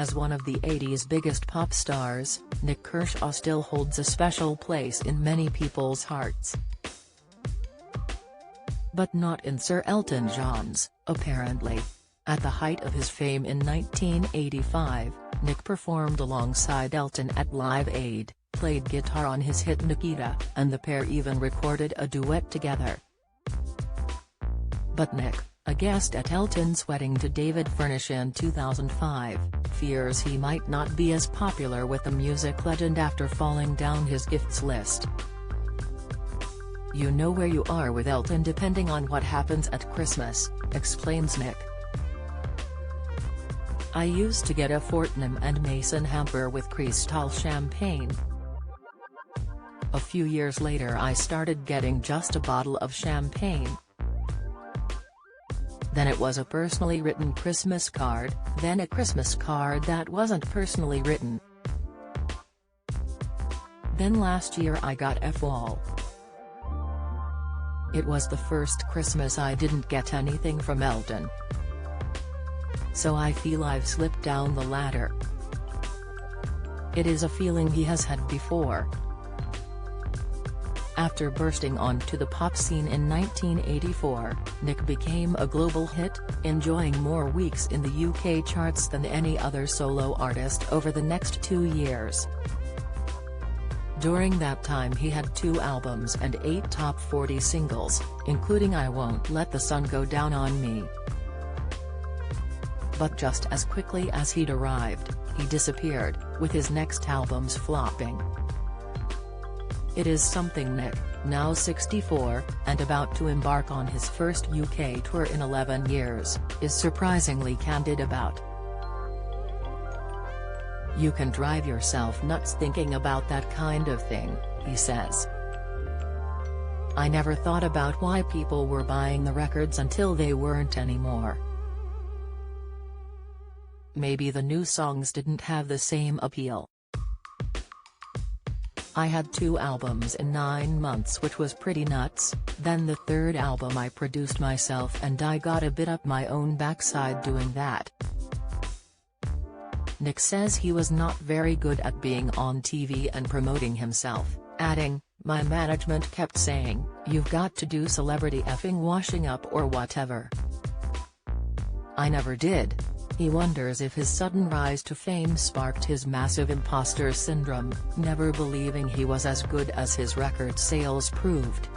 As one of the 80s biggest pop stars, Nik Kershaw still holds a special place in many people's hearts. But not in Sir Elton John's, apparently. At the height of his fame in 1985, Nik performed alongside Elton at Live Aid, played guitar on his hit Nikita, and the pair even recorded a duet together. But Nik, a guest at Elton's wedding to David Furnish in 2005, fears he might not be as popular with the music legend after falling down his gifts list. "You know where you are with Elton depending on what happens at Christmas," explains Nik. "I used to get a Fortnum and Mason hamper with Cristal champagne. A few years later I started getting just a bottle of champagne. Then it was a personally written Christmas card, then a Christmas card that wasn't personally written. Then last year I got a wall. It was the first Christmas I didn't get anything from Elton. So I feel I've slipped down the ladder. It is a feeling he has had before." After bursting onto the pop scene in 1984, Nik became a global hit, enjoying more weeks in the UK charts than any other solo artist over the next 2 years. During that time he had 2 albums and 8 top 40 singles, including I Won't Let the Sun Go Down on Me. But just as quickly as he'd arrived, he disappeared, with his next albums flopping. It is something Nik, now 64, and about to embark on his first UK tour in 11 years, is surprisingly candid about. "You can drive yourself nuts thinking about that kind of thing," he says. "I never thought about why people were buying the records until they weren't anymore. Maybe the new songs didn't have the same appeal. I had 2 albums in 9 months, which was pretty nuts. Then the 3rd album I produced myself and I got a bit up my own backside doing that." Nik says he was not very good at being on TV and promoting himself, adding, "My management kept saying, 'You've got to do celebrity effing washing up or whatever.' I never did." He wonders if his sudden rise to fame sparked his massive imposter syndrome, never believing he was as good as his record sales proved.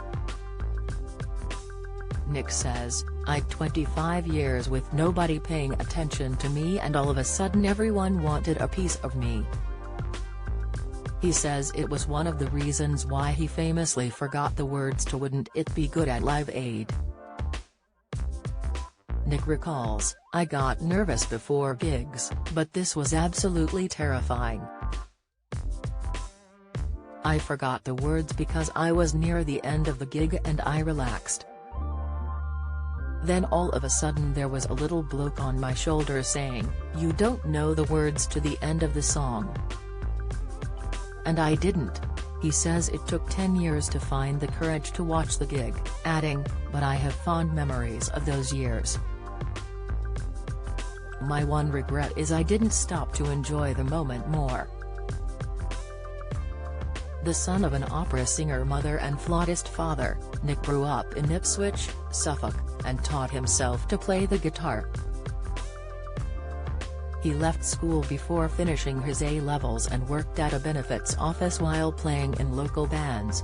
Nik says, "I 25 years with nobody paying attention to me and all of a sudden everyone wanted a piece of me." He says it was one of the reasons why he famously forgot the words to Wouldn't It Be Good at Live Aid. Nik recalls, "I got nervous before gigs, but this was absolutely terrifying. I forgot the words because I was near the end of the gig and I relaxed. Then all of a sudden there was a little bloke on my shoulder saying, 'You don't know the words to the end of the song.' And I didn't." He says it took 10 years to find the courage to watch the gig, adding, "But I have fond memories of those years. My one regret is I didn't stop to enjoy the moment more." The son of an opera singer mother and flautist father, Nik grew up in Ipswich, Suffolk, and taught himself to play the guitar. He left school before finishing his A-levels and worked at a benefits office while playing in local bands.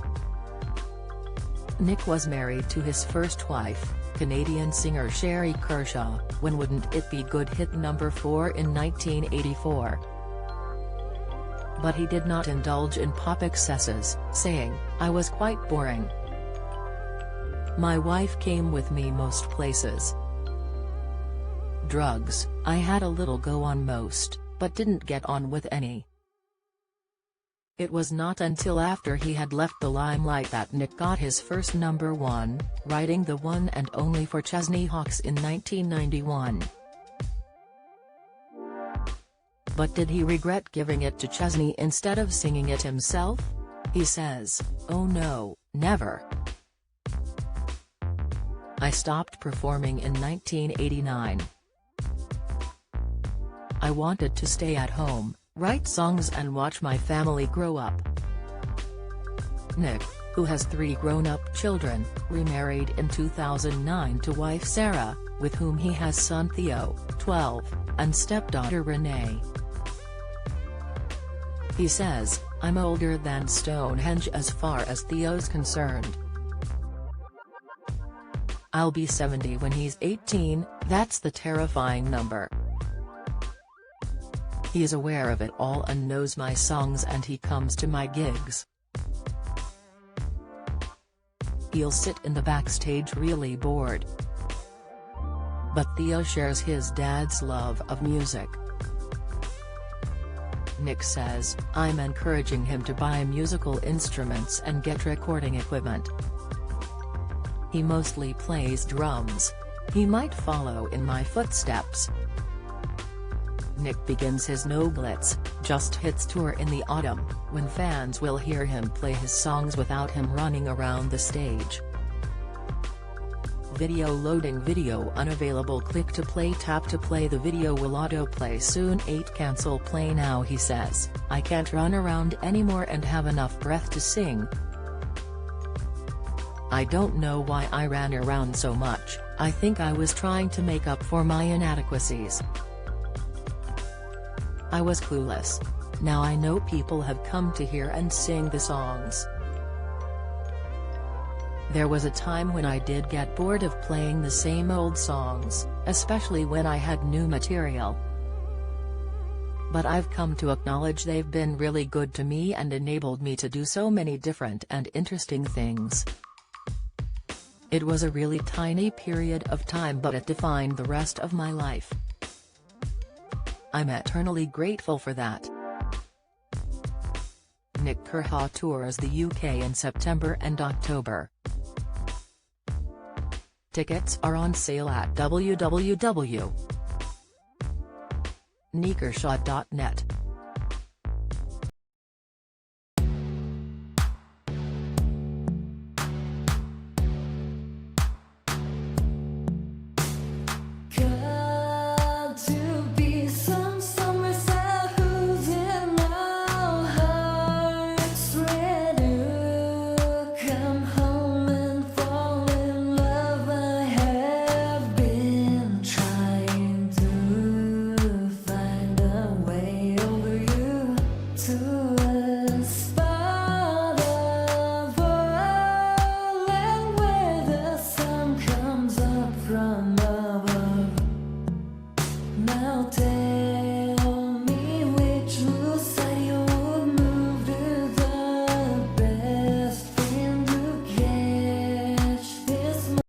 Nik was married to his first wife, Canadian singer Nik Kershaw, when Wouldn't It Be Good hit number 4 in 1984. But he did not indulge in pop excesses, saying, "I was quite boring. My wife came with me most places. Drugs, I had a little go on most, but didn't get on with any." It was not until after he had left the limelight that Nik got his first number 1, writing the one and only for Chesney Hawkes in 1991. But did he regret giving it to Chesney instead of singing it himself? He says, "Oh no, never. I stopped performing in 1989. I wanted to stay at home, write songs and watch my family grow up. Nik, who has 3 grown-up children, remarried in 2009 to wife Sarah, with whom he has son Theo, 12, and stepdaughter Renee. He says, "I'm older than Stonehenge as far as Theo's concerned. I'll be 70 when he's 18, that's the terrifying number. He is aware of it all and knows my songs and he comes to my gigs. He'll sit in the backstage really bored. But Theo shares his dad's love of music." Nik says, "I'm encouraging him to buy musical instruments and get recording equipment. He mostly plays drums. He might follow in my footsteps." Nik begins his No Glitz, Just Hits tour in the autumn, when fans will hear him play his songs without him running around the stage. Video loading. Video unavailable. Click to play. Tap to play. The video will autoplay soon. 8 Cancel play now. He says, "I can't run around anymore and have enough breath to sing. I don't know why I ran around so much. I think I was trying to make up for my inadequacies. I was clueless. Now I know people have come to hear and sing the songs. There was a time when I did get bored of playing the same old songs, especially when I had new material. But I've come to acknowledge they've been really good to me and enabled me to do so many different and interesting things. It was a really tiny period of time, but it defined the rest of my life. I'm eternally grateful for that." Nik Kershaw tours the UK in September and October. Tickets are on sale at www.nikkershaw.net. From above.